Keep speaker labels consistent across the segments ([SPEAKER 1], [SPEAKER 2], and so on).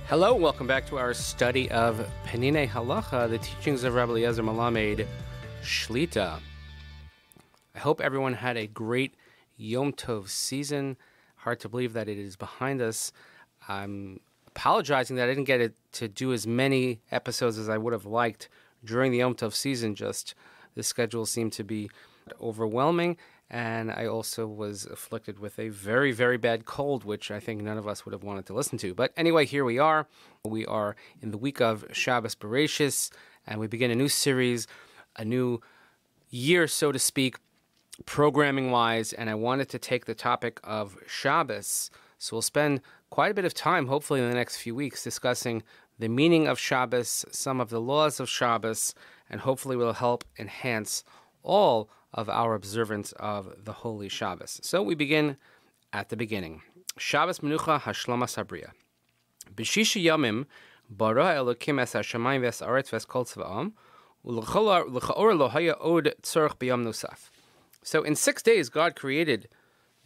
[SPEAKER 1] Hello, welcome back to our study of Peninei Halacha, the teachings of Rav Eliezer Melamed Shlit'a. I hope everyone had a great Yom Tov season. Hard to believe that it is behind us. I'm apologizing that I didn't get to do as many episodes as I would have liked during the Yom Tov season. Just the schedule seemed to be overwhelming, and I also was afflicted with a very, very bad cold, which I think none of us would have wanted to listen to. But anyway, here we are. We are in the week of Shabbos Bereshis, and we begin a new series, a new year, so to speak, programming-wise, and I wanted to take the topic of Shabbos. So we'll spend quite a bit of time, hopefully in the next few weeks, discussing the meaning of Shabbos, some of the laws of Shabbos, and hopefully will help enhance all of our observance of the Holy Shabbos. So we begin at the beginning. Shabbos Menucha Hashlama Sabriya. B'shisha Yomim bara Elokim es hashamayim ves aretz ves kol tzva'am u'lechaor lo haya od tzorch b'yom nosaf. So in 6 days God created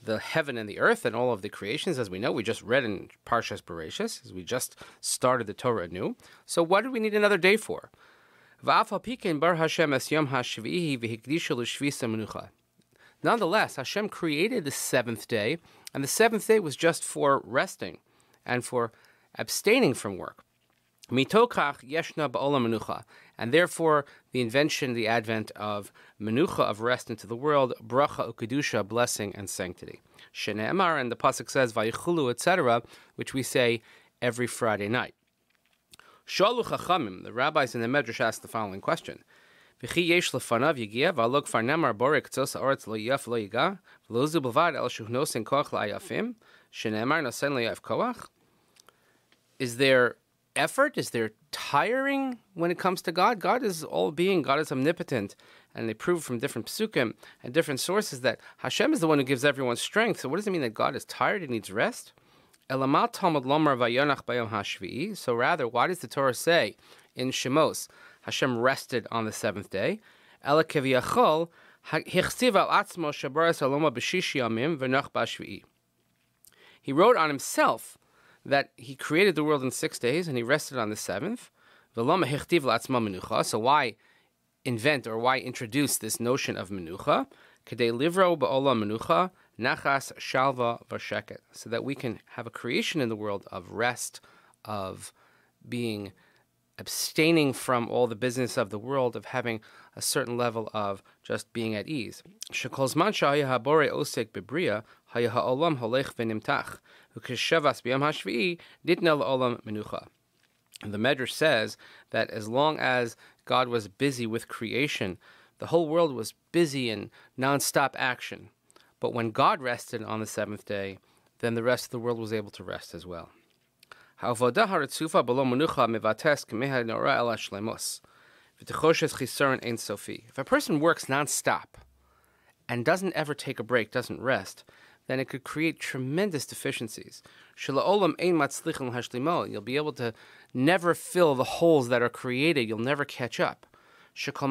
[SPEAKER 1] the heaven and the earth and all of the creations, as we know. We just read in Parshas Bereshis, as we just started the Torah anew. So what do we need another day for? Nonetheless, Hashem created the seventh day, and the seventh day was just for resting and for abstaining from work. And therefore, the invention, the advent of menucha, of rest into the world, bracha ukedusha, blessing and sanctity. Shene'emar, and the pasuk says, vayichulu, etc., which we say every Friday night. Shalu Chachamim, the rabbis in the Medrash asked the following question: V'chi yesh lefanav yigia v'alok farnemar borek tzos haaretz lo yaf lo yiga v'lo zu b'vad el shuhnosin koach la'ayafim shenemar nosen le'yaf koach. Is there effort? Is there tiring when it comes to God? God is all-being. God is omnipotent. And they prove from different psukim and different sources that Hashem is the one who gives everyone strength. So what does it mean that God is tired and needs rest? So rather, why does the Torah say in Shemos, Hashem rested on the seventh day? He wrote on himself that he created the world in 6 days and he rested on the seventh. So why invent or why introduce this notion of menucha? Nachas, shalva, v'sheket, so that we can have a creation in the world of rest, of being abstaining from all the business of the world, of having a certain level of just being at ease. Shekolzman shahaya habore osek bebriya haya ha'olam holech v'nimtach v'keshavas b'yam hashvi'i ditna l'olam menucha. The Medrash says that as long as God was busy with creation, the whole world was busy in non-stop action. But when God rested on the seventh day, then the rest of the world was able to rest as well. If a person works non-stop and doesn't ever take a break, doesn't rest, then it could create tremendous deficiencies. You'll be able to never fill the holes that are created. You'll never catch up. Because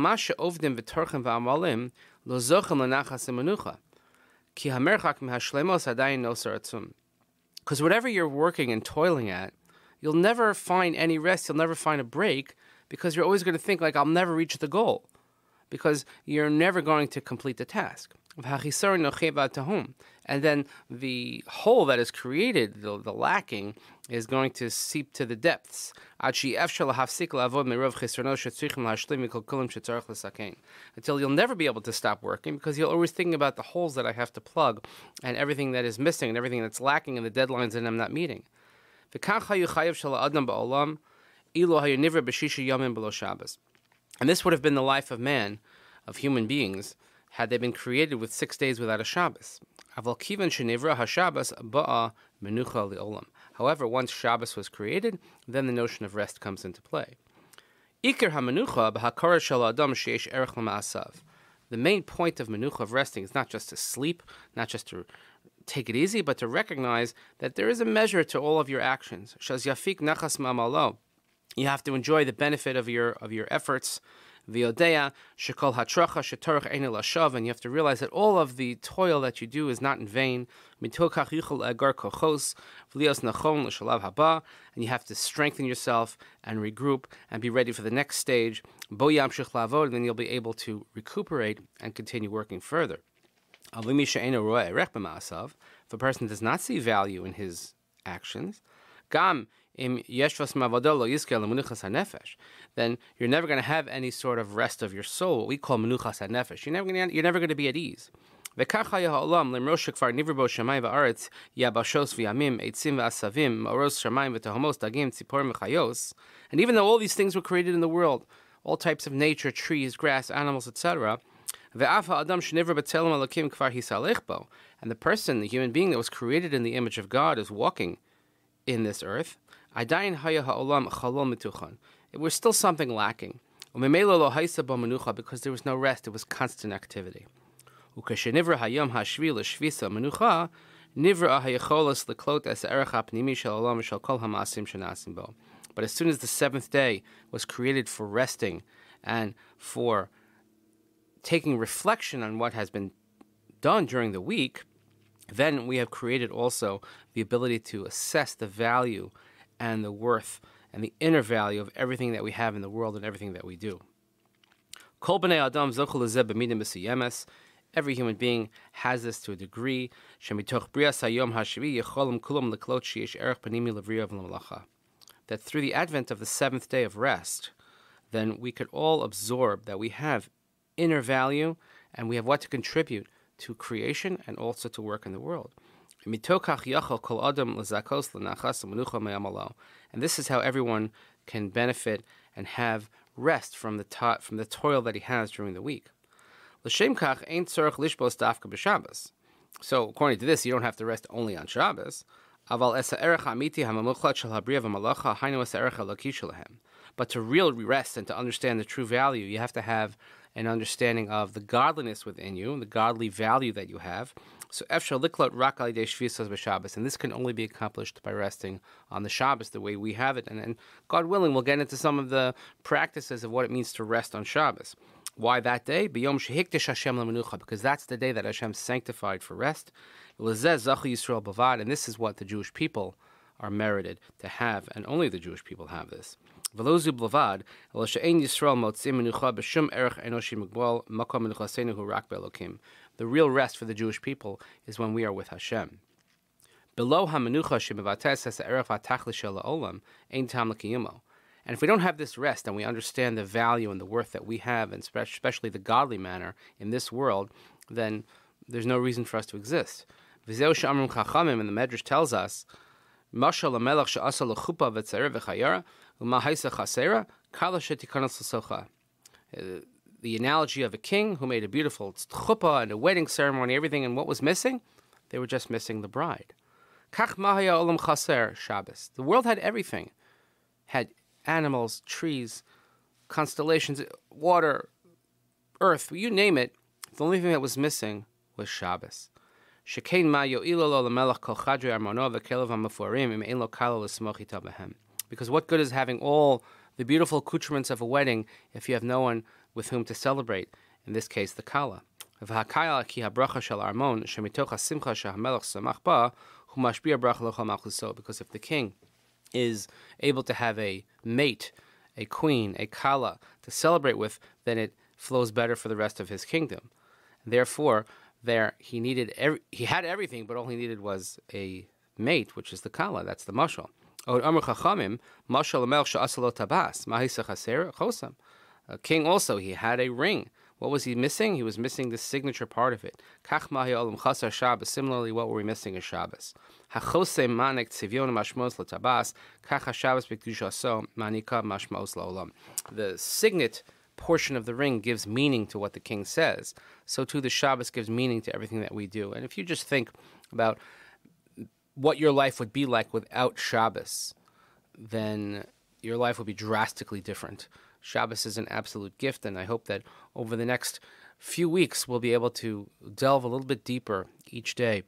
[SPEAKER 1] whatever you're working and toiling at, you'll never find any rest, you'll never find a break, because you're always going to think like, I'll never reach the goal, because you're never going to complete the task. And then the hole that is created, the lacking, is going to seep to the depths. Until you'll never be able to stop working, because you're always thinking about the holes that I have to plug, and everything that is missing, and everything that's lacking, and the deadlines that I'm not meeting. And this would have been the life of man, of human beings, had they been created with 6 days without a Shabbos. However, once Shabbos was created, then the notion of rest comes into play. The main point of menucha, of resting, is not just to sleep, not just to take it easy, but to recognize that there is a measure to all of your actions. You have to enjoy the benefit of your efforts. V'yodea shekol hatracha shetorach einu lashav, and you have to realize that all of the toil that you do is not in vain. Mitokach yichol agar kochos v'lios nachon l'shalav haba, and you have to strengthen yourself and regroup and be ready for the next stage. Bo yamshich lavod, and then you'll be able to recuperate and continue working further. Avimi she'eino roeh erech b'ma'asav, if a person does not see value in his actions, gam im yeshvas mavado lo yizke lemenuchas hanefesh, then you're never going to have any sort of rest of your soul, what we call menuchas hanefesh. You're never going to be at ease. V'kach haya ha'olam lemrosh kvar nivro bo shamayim va'aretz yabashos v'yamim eitzim v'asavim ma'oros shamayim v'tehomos dagim tziporim v'chayos. And even though all these things were created in the world, all types of nature, trees, grass, animals, etc., and the person, the human being that was created in the image of God, is walking in this earth. It was still something lacking. Because there was no rest, it was constant activity. But as soon as the seventh day was created for resting and for taking reflection on what has been done during the week, then we have created also the ability to assess the value and the worth and the inner value of everything that we have in the world and everything that we do. Every human being has this to a degree. That through the advent of the seventh day of rest, then we could all absorb that we have inner value and we have what to contribute to creation and also to work in the world. And this is how everyone can benefit and have rest from the toil that he has during the week. So according to this, you don't have to rest only on Shabbos. But to really rest and to understand the true value, you have to have an understanding of the godliness within you, the godly value that you have. So and this can only be accomplished by resting on the Shabbos the way we have it. And God willing, we'll get into some of the practices of what it means to rest on Shabbos. Why that day? Because that's the day that Hashem sanctified for rest. And this is what the Jewish people are merited to have, and only the Jewish people have this. The real rest for the Jewish people is when we are with Hashem. And if we don't have this rest and we understand the value and the worth that we have, and especially the godly manner in this world, then there's no reason for us to exist. And the Medrash tells us, the analogy of a king who made a beautiful chuppah and a wedding ceremony, everything, and what was missing? They were just missing the bride. Shabbos. The world had everything. Had animals, trees, constellations, water, earth, you name it. The only thing that was missing was Shabbos. Because what good is having all the beautiful accoutrements of a wedding if you have no one with whom to celebrate, in this case the Kala. Because if the king is able to have a mate, a queen, a Kala to celebrate with, then it flows better for the rest of his kingdom. Therefore, he had everything, but all he needed was a mate, which is the Kala. That's the mashal. A king also, he had a ring. What was he missing? He was missing the signature part of it. Similarly, what were we missing is Shabbos. The signet portion of the ring gives meaning to what the king says. So too the Shabbos gives meaning to everything that we do. And if you just think about what your life would be like without Shabbos, then your life would be drastically different. Shabbos is an absolute gift, and I hope that over the next few weeks we'll be able to delve a little bit deeper each day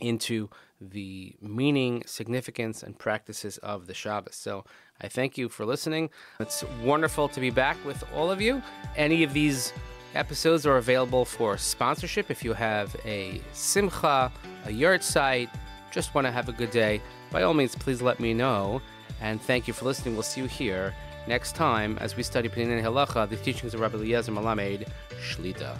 [SPEAKER 1] into the meaning, significance, and practices of the Shabbat. So I thank you for listening. It's wonderful to be back with all of you. Any of these episodes are available for sponsorship. If you have a simcha, a yurt site, just want to have a good day, by all means, please let me know. And thank you for listening. We'll see you here next time as we study Peninei Halacha, the teachings of Rav Eliezer Melamed Shlit'a.